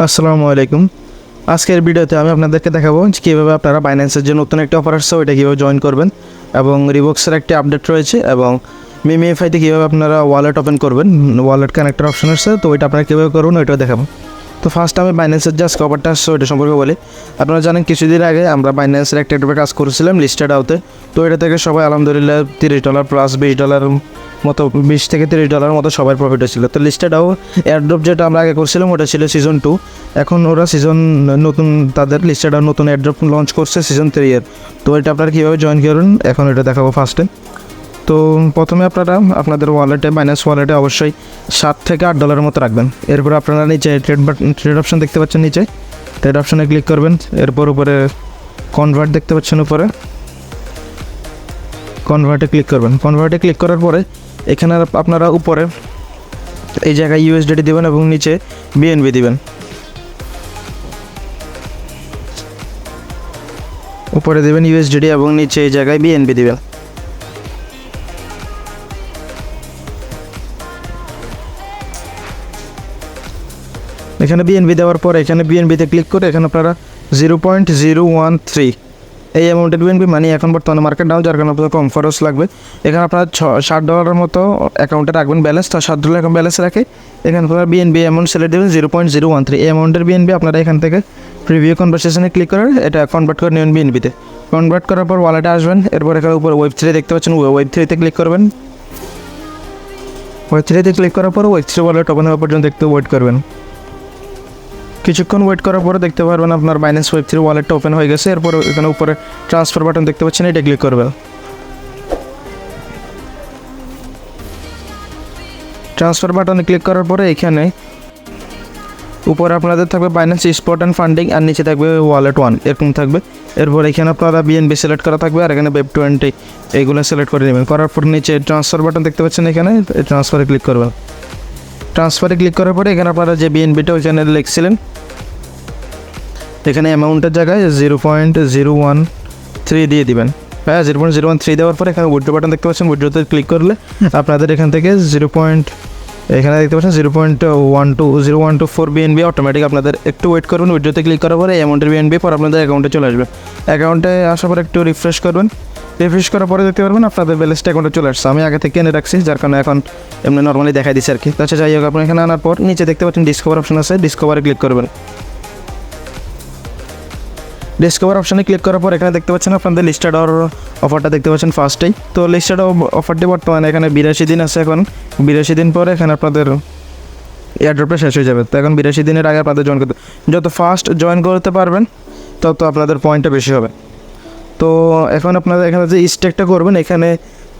আসসালামু আলাইকুম। আজকের ভিডিওতে আমি আপনাদেরকে দেখাবো যে কীভাবে আপনারা বাইন্যান্সের যে নতুন একটা অফার আসছে ওইটা কীভাবে জয়েন করবেন এবং রিবক্সের একটি আপডেট রয়েছে এবং মিমিএফআইতে কীভাবে আপনারা ওয়ালেট ওপেন করবেন, ওয়ালেট কানেক্টর অপশন আসছে, তো ওইটা আপনারা কীভাবে করবেন ওইটাও দেখাবো। তো ফার্স্ট আমি বাইন্যান্সের যে আজকে অফারটা আসছে ওইটা সম্পর্কে বলি। আপনারা জানেন কিছুদিন আগে আমরা বাইন্যান্সের একটা কাজ করেছিলাম লিস্টেড আউতে। তো এটা থেকে সবাই আলহামদুলিল্লাহ $30 প্লাস $20 মতো, $20 থেকে $30 মতো সবার প্রফিট হয়েছিল। তো লিস্টেড আউট এয়ারড্রপ যেটা আমরা আগে করছিলাম ওটা ছিল সিজন 2, এখন ওরা সিজন নতুন তাদের লিস্টেড আউট নতুন এয়ারড্রপ লঞ্চ করছে সিজন 3 এর। তো এটা আপনারা কীভাবে জয়েন করুন এখন এটা দেখাবো ফার্স্টে। তো প্রথমে আপনারা আপনাদের ওয়ালেটে বাইন্যান্স ওয়ালেটে অবশ্যই $7 থেকে $8 মতো রাখবেন। এরপর আপনারা নিচে ট্রেড অপশন দেখতে পাচ্ছেন, নিচে ট্রেড অপশনে ক্লিক করবেন। এরপর উপরে কনভার্ট দেখতে পাচ্ছেন, উপরে কনভার্টে ক্লিক করবেন। কনভার্টে ক্লিক করার পরে এখানে আপনারা উপরে এই জায়গায় USDT দেবেন এবং নিচে BNB দিবেন। উপরে দেবেন USDT এবং নিচে এই জায়গায় BNB দিবেন। এখানে BNB দেওয়ার পরে এখানে BNBতে ক্লিক করে এখানে আপনারা 0.013 এই অ্যামাউন্টের BNB মানে এখন বর্তমানে মার্কেট ডাউন, যার কারণে আপনাদের কম খরচ লাগবে। এখানে আপনারা $60 মতো অ্যাকাউন্টে রাখবেন ব্যালেন্স, তার $7 এখন ব্যালেন্স রাখে এখানে আপনারা BNB অ্যামাউন্ট সিলেক্ট দেবেন 0.013 এই অ্যামাউন্টের BNB আপনারা এখান থেকে প্রিভিউ কনভারসেশনে ক্লিক করে এটা কনভার্ট করে নেবেন BNBতে। কনভার্ট করার পর ওয়ালেটে আসবেন। এরপর এখানে উপরে Web3 দেখতে পাচ্ছেন, Web3তে ক্লিক করবেন। Web3তে ক্লিক করার পর Web3 ওয়ালেট ওপেন হওয়া পর্যন্ত একটু ওয়েট করবেন। কিছুক্ষণ ওয়েট করার পরে দেখতে পারবেন আপনার বাইন্যান্স Web3 ওয়ালেটটা ওপেন হয়ে গেছে। এরপর এখানে উপরে ট্রান্সফার বাটন দেখতে পাচ্ছেন, এটা ক্লিক করবেন। ট্রান্সফার বাটনে ক্লিক করার পরে এখানে উপরে আপনাদের থাকবে বাইন্যান্স স্পট অ্যান্ড ফান্ডিং আর নিচে থাকবে ওয়ালেট 1 এরকম থাকবে। এরপর এখানে আপনারা BNB সিলেক্ট করা থাকবে আর এখানে Web20 এইগুলো সিলেক্ট করে নেবেন। করার পর নিচে ট্রান্সফার বাটন দেখতে পাচ্ছেন, এখানে ট্রান্সফারে ক্লিক করবেন। ট্রান্সফারে ক্লিক করার পরে এখানে আপনারা যে BNBটা ওইখানে লিখছিলেন এখানে অ্যামাউন্টের জায়গায় 0.013 দিয়ে দিবেন। হ্যাঁ, 0.013 দেওয়ার পরে এখানে উইথড্র বাটন দেখতে পাচ্ছেন, উইথড্রোতে ক্লিক করলে আপনাদের এখান থেকে এখানে দেখতে পাচ্ছেন 0.012 BNB অটোমেটিক আপনাদের একটু ওয়েট করবেন। উইথড্রোতে ক্লিক করার পরে অ্যামাউন্টের BNB পর আপনাদের অ্যাকাউন্টে চলে আসবে। অ্যাকাউন্টে আসার পরে একটু রিফ্রেশ করবেন। রিফ্রেশ করার পরে দেখতে পারবেন আপনাদের ব্যালেন্সটা অ্যাকাউন্টে চলে আসছে। আমি আগে থেকে এনে রাখছি যার কারণে এখন এমনি নর্মালি দেখাই দিচ্ছে আর কি। তাছাড়া যাই হোক, আপনি এখানে আনার পর নিচে দেখতে পাচ্ছেন ডিসকভার অপশন আছে, ডিসকভারে ক্লিক করবেন। ডিসকভার অপশানে ক্লিক করার পর এখানে দেখতে পাচ্ছেন আপনাদের লিস্টেড অফারটা দেখতে পাচ্ছেন ফার্স্টেই। তো লিস্টেড অফারটি বর্তমানে এখানে 82 দিন আছে। এখন 82 দিন পরে এখানে আপনাদের এয়ারড্রপটা শেষ হয়ে যাবে। তো এখন 82 দিনের আগে আপনাদের জয়েন করতে, যত ফাস্ট জয়েন করতে পারবেন তত আপনাদের পয়েন্টটা বেশি হবে। তো এখন আপনারা এখানে যে স্টেকটা করবেন এখানে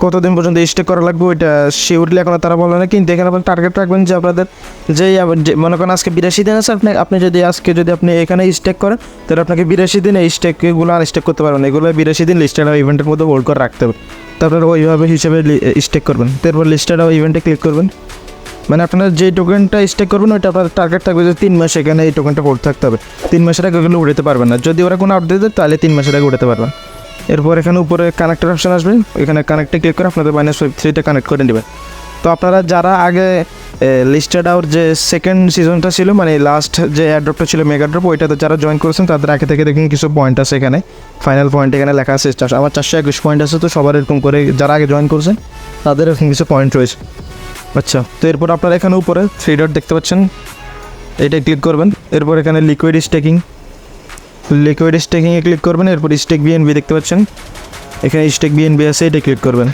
কতদিন পর্যন্ত স্টেক করা লাগবে ওইটা শিওরলি এখন তারা বলে না, কিন্তু এখানে আপনার টার্গেট রাখবেন যে আপনাদের যেই মনে করেন আজকে 82 দিন আছে, আপনি যদি আপনি এখানে স্টেক করেন তাহলে আপনাকে 82 দিন এই স্টেকগুলো আনস্টেক করতে পারবেন। এগুলো 82 দিন লিস্টেড ইভেন্টের মধ্যে হোল্ড করে রাখতে হবে। তারপরে ওইভাবে হিসেবে স্টেক করবেন। তারপর লিস্টেড ইভেন্টে ক্লিক করবেন, মানে আপনারা যে টোকেনটা স্টেক করবেন ওইটা আপনার টার্গেট থাকবে যে 3 মাস এখানে এই টোকেনটা হোল্ড থাকতে হবে। 3 মাসের আগে ওগুলো উঠাতে পারবেন না, যদি ওরা কোনো আপডেট দেয় তাহলে 3 মাসের আগে উঠাতে পারবেন। এরপর এখানে উপরে কানেক্টের অপশন আসবে, এখানে কানেক্টে ক্লিক করে আপনাদের বাইন্যান্স Web3টা কানেক্ট করে নেবেন। তো আপনারা যারা আগে লিস্টেড আউট যে সেকেন্ড সিজনটা ছিল মানে লাস্ট যে এয়ারড্রপটা ছিল মেগা ড্রপ, ওইটাতে যারা জয়েন করেছেন তাদের আগে থেকে দেখুন কিছু পয়েন্ট আছে এখানে, ফাইনাল পয়েন্ট এখানে লেখা আছে আমার 421 পয়েন্ট আছে। তো সবার এরকম করে যারা আগে জয়েন করেছেন তাদের এরকম কিছু পয়েন্ট রয়েছে। আচ্ছা, তো এরপর আপনারা এখানে উপরে 3 ডট দেখতে পাচ্ছেন, এইটাই ক্লিক করবেন। এরপর এখানে লিকুইড স্টেকিংয়ে ক্লিক করবেন। এরপর স্টেক BNB দেখতে পাচ্ছেন, এখানে স্টেক BNB আছে, এটা ক্লিক করবেন।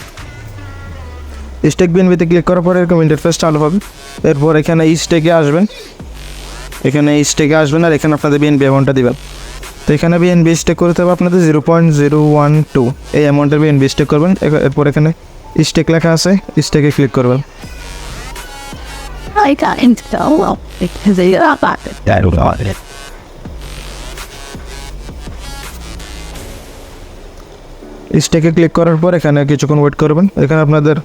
স্টেক BNBতে ক্লিক করার পরে এরকম ইন্টারফেস চালু হবে। এরপর এখানে স্টেকে আসবেন আর এখানে আপনাদের BNB অ্যামাউন্টটা দেবেন। তো এখানে BNB স্টেক করতে হবে আপনাদের 0.012 এই অ্যামাউন্টের BNB স্টেক করবেন। এরপর এখানে স্টেক লেখা আছে, স্টেকে ক্লিক করবেন। স্টেকে ক্লিক করার পর এখানে কিছুক্ষণ ওয়েট করবেন। এখানে আপনাদের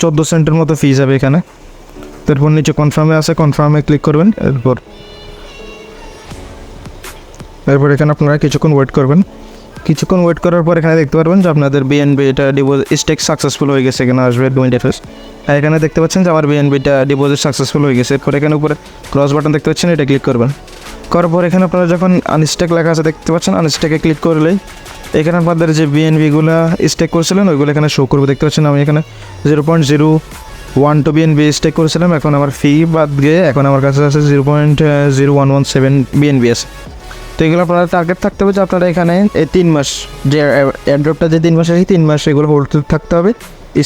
14 সেন্টের মতো ফি যাবে এখানে। তারপর নিচে কনফার্মে আছে, কনফার্মে ক্লিক করবেন। এরপর এখানে আপনারা কিছুক্ষণ ওয়েট করবেন। কিছুক্ষণ ওয়েট করার পর এখানে দেখতে পারবেন যে আপনাদের BNB এটা স্টেক সাকসেসফুল হয়ে গেছে। এখানে আসবে ইন্টারফেস, এখানে দেখতে পাচ্ছেন যে আমার BNBটা ডিপোজিট সাকসেসফুল হয়ে গেছে। এরপর এখানে উপরে ক্রস বাটন দেখতে পাচ্ছেন, এটা ক্লিক করবেন। করার পর এখানে আপনারা যখন আনস্টেক লেখা আছে দেখতে পাচ্ছেন, আনস্টেকে ক্লিক করলেই এখানে আপনাদের যে বিএনবিগুলো স্টেক করেছিলেন ওইগুলো এখানে শো করবে। দেখতে পাচ্ছেন আমি এখানে 0.012 বিএনবি স্টেক করেছিলাম, এখন আমার ফি বাদ গিয়ে এখন আমার কাছে আছে 0.0117 বিএনবি আছে। তো এগুলো আপনারা টার্গেট থাকতে হবে যে আপনারা এখানে এই 3 মাস যে এয়ারড্রপটা যে 3 মাস, এই 3 মাস এগুলো হোল্ড থাকতে হবে,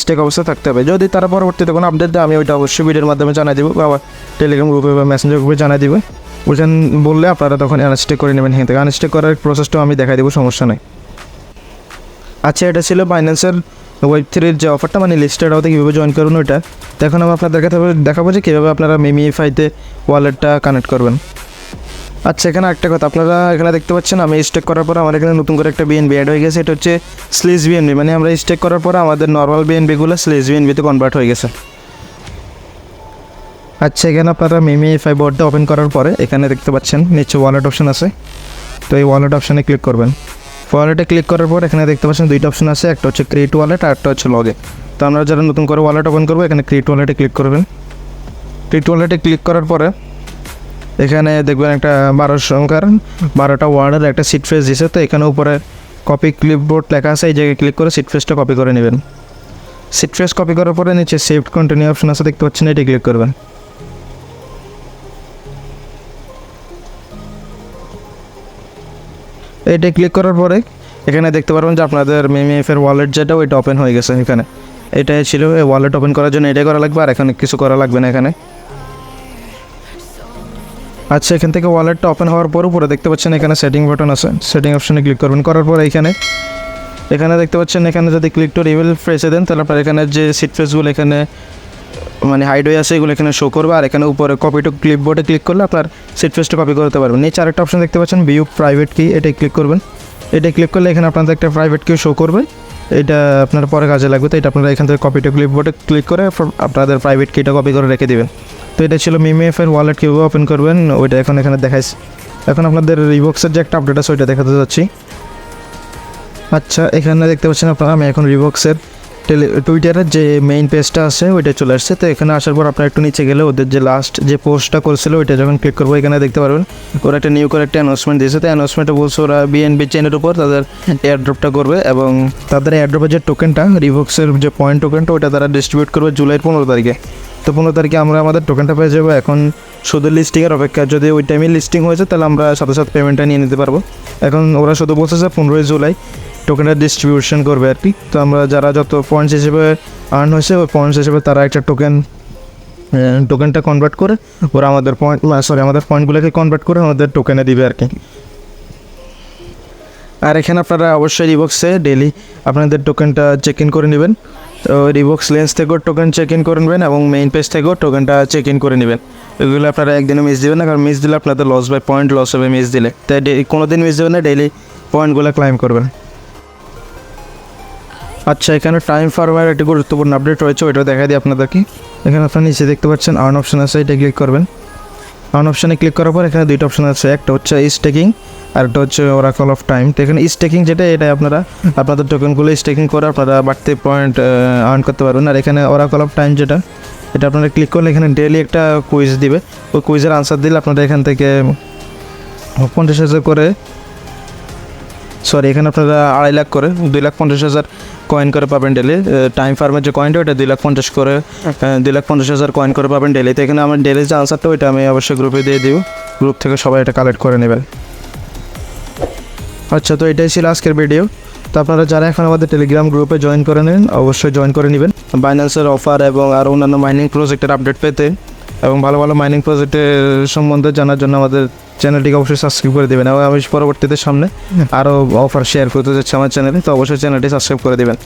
স্টেক অবস্থা থাকতে হবে। যদি তারা পরবর্তীতে কোনো আপডেট দেয় আমি ওইটা অবশ্যই ভিডিওর মাধ্যমে জানাই দেবো, বা টেলিগ্রাম গ্রুপে বা মেসেঞ্জার গ্রুপে জানাই দেবো। বুঝেন বললে আপনারা তখন আনস্টেক করে নেবেন। এখান থেকে আনস্টেক করার প্রসেসটাও আমি দেখাই দেবো, সমস্যা নেই। আচ্ছা, এটা ছিল বাইন্যান্সের Web3 যে অফারটা, মানে লিস্টেড হতে কীভাবে জয়েন করুন ওইটা। তো এখন আমি আপনাদের দেখাবো যে কীভাবে আপনারা মেমিফাইতে ওয়ালেটটা কানেক্ট করবেন। আচ্ছা, এখানে একটা কথা, আপনারা এখানে দেখতে পাচ্ছেন আমি স্টেক করার পর আমার এখানে নতুন করে একটা বিএনবি অ্যাড হয়ে গেছে। এটা হচ্ছে স্লেজ বিএনবি, মানে আমরা স্টেক করার পর আমাদের নর্মাল বিএনবিগুলো স্লেজ বিএনবিতে কনভার্ট হয়ে গেছে। আচ্ছা, এখানে আপনারা মেমিফাই বোর্ডটা ওপেন করার পরে এখানে দেখতে পাচ্ছেন নিচে ওয়ালেট অপশন আছে। তো এই ওয়ালেট অপশানে ক্লিক করবেন। ওয়ালেটে ক্লিক করার পর এখানে দেখতে পাচ্ছেন দুইটা অপশন আছে, একটা হচ্ছে ক্রিয়েট ওয়ালেট আর একটা হচ্ছে লগে। তো আমরা যারা নতুন করে ওয়ালেট ওপেন করবো এখানে ক্রিয়েট ওয়ালেটে ক্লিক করবেন। ক্রিয়েট ওয়ালেটে ক্লিক করার পরে এখানে দেখবেন একটা 12টা ওয়ার্ডের একটা সিট ফ্রেজ দিছে। তো এখানে উপরে কপি ক্লিপবোর্ড লেখা আছে, এই জায়গায় ক্লিক করে সিট ফ্রেজটা কপি করে নেবেন। সিট ফ্রেজ কপি করার পরে নিচে সেভড কন্টিনিউ অপশন আছে দেখতে পাচ্ছেন, এটি ক্লিক করবেন। এটা ক্লিক করার পরে এখানে দেখতে পারবেন যে আপনাদের মেমিএফের ওয়ালেট যেটা ওইটা ওপেন হয়ে গেছে। এখানে এটাই ছিল, এই ওয়ালেট ওপেন করার জন্য এটাই করা লাগবে, আর এখানে কিছু করা লাগবে না এখানে। আচ্ছা, এখান থেকে ওয়ালেটটা ওপেন হওয়ার পর উপরে দেখতে পাচ্ছেন এখানে সেটিং বাটন আছে, সেটিং অপশনে ক্লিক করবেন। করার পর এখানে দেখতে পাচ্ছেন এখানে যদি ক্লিক টু রিভিল ফ্রেসে দেন তাহলে আপনার এখানে যে সিট ফ্রেসগুলো এখানে মানে হাইড হয়ে আছে এগুলো এখানে শো করবে, আর এখানে উপরে কপি টু ক্লিপবোর্ডে ক্লিক করলে আপনার সিট ফ্রেসটা কপি করতে পারবেন। নিচে আরেকটা অপশন দেখতে পাচ্ছেন ভিউ প্রাইভেট কি, এটাই ক্লিক করবেন। এটা ক্লিক করলে এখানে আপনাদের একটা প্রাইভেট কি শো করবে, এটা আপনার পরে কাজে লাগবে। তো এটা আপনারা এখান থেকে কপি টু ক্লিপবোর্ডে ক্লিক করে আপনাদের প্রাইভেট কিটা কপি করে রেখে দেবেন। তো এটা ছিল মেমিএফের ওয়ালেট কীভাবে ওপেন করবেন ওইটা এখানে দেখাইছি। এখন আপনাদের রিবক্সের যে একটা আপডেট আছে ওইটা দেখাতে যাচ্ছি। আচ্ছা, এখানে দেখতে পাচ্ছেন আপনারা আমি এখন রিবক্সের টুইটারের যে মেইন পেজটা আছে ওইটা চলে আসছে। তো এখানে আসার পর আপনারা একটু নিচে গেলে ওদের যে লাস্ট যে পোস্টটা করেছিল ওইটা যখন ক্লিক করবো এখানে দেখতে পারবেন ওরা একটা নিউ করে একটা অ্যানাউন্সমেন্ট দিয়েছে। তো অ্যানাউন্সমেন্টে বলছে ওরা বিএনবি চেনের উপর তাদের এয়ারড্রপটা করবে, এবং তাদের এয়ারড্রপের যে টোকেনটা রিবক্সের যে পয়েন্ট টোকেনটা ওইটা তারা ডিস্ট্রিবিউট করবে জুলাইয়ের 15 তারিখে। তো 15 তারিখে আমরা আমাদের টোকেনটা পেয়ে যাবো। এখন শুধু লিস্টিংয়ের অপেক্ষা, যদি ওই টাইমে লিস্টিং হয়েছে তাহলে আমরা সাথে সাথে পেমেন্টটা নিয়ে নিতে পারবো। এখন ওরা শুধু বলছে যে 15 জুলাই টোকেনটা ডিস্ট্রিবিউশন করবে আর কি। তো আমরা যারা যত পয়েন্টস হিসেবে আর্ন হয়েছে ওই পয়েন্টস হিসেবে তারা একটা টোকেনটা কনভার্ট করে ওরা আমাদের আমাদের পয়েন্টগুলোকে কনভার্ট করে আমাদের টোকেনে দিবে আর কি। আর এখানে আপনারা অবশ্যই রিবক্সে ডেইলি আপনাদের টোকেনটা চেক ইন করে নেবেন। তো রিবক্স লেন্স থেকেও টোকেন চেক ইন করে নেবেন এবং মেইন পেজ থেকেও টোকেনটা চেক ইন করে নেবেন। এগুলো আপনারা একদিনও মিস দেবেন না, কারণ মিস দিলে আপনাদের লস বাই পয়েন্ট লস হবে মিস দিলে। তাই কোনো দিন মিস দেবেন না, ডেইলি পয়েন্টগুলো ক্লাইম করবেন। আচ্ছা, এখানে টাইম ফার্মের একটি গুরুত্বপূর্ণ আপডেট রয়েছে, ওইটাও দেখা দিই আপনাদেরকে। এখানে আপনারা নিচে দেখতে পাচ্ছেন আর্ন অপশন আছে, এটা ক্লিক করবেন। আর্ন অপশানে ক্লিক করার পর এখানে দুইটা অপশন আছে, একটা হচ্ছে স্টেকিং আর একটা হচ্ছে ওরাকল অফ টাইম। তো এখানে স্টেকিং যেটা, এটা আপনারা আপনাদের টোকেনগুলো স্টেকিং করে আপনারা বাড়তি পয়েন্ট আর্ন করতে পারবেন। আর এখানে ওরাকল অফ টাইম যেটা, এটা আপনারা ক্লিক করলে এখানে ডেইলি একটা কুইজ দিবে, ওই কুইজের আনসার দিলে আপনারা এখান থেকে 50,000 করে এখানে আপনারা 2.5 লাখ করে 2,50,000 কয়েন করে পাবেন ডেলি। টাইম ফার্মের যে কয়েনটা ওইটা 2,50,000 করে 2,50,000 কয়েন করে পাবেন ডেলি। তো এখানে আমার ডেলি যে আনসারটা ওইটা আমি অবশ্যই গ্রুপে দিয়ে দিব, গ্রুপ থেকে সবাই এটা কালেক্ট করে নেবেন। আচ্ছা, তো এটাই ছিল আজকের ভিডিও। তো আপনারা যারা এখন আমাদের টেলিগ্রাম গ্রুপে জয়েন করে নেন অবশ্যই জয়েন করে নেবেন। বাইন্যান্সের অফার এবং আরও অন্যান্য মাইনিং প্রজেক্টের আপডেট পেতে এবং ভালো ভালো মাইনিং প্রজেক্টের সম্বন্ধে জানার জন্য আমাদের চ্যানেলটিকে অবশ্যই সাবস্ক্রাইব করে দেবেন। এবং আমি পরবর্তীতে সামনে আরও অফার শেয়ার করতে যাচ্ছি আমার চ্যানেলে, তো অবশ্যই চ্যানেলটি সাবস্ক্রাইব করে দেবেন।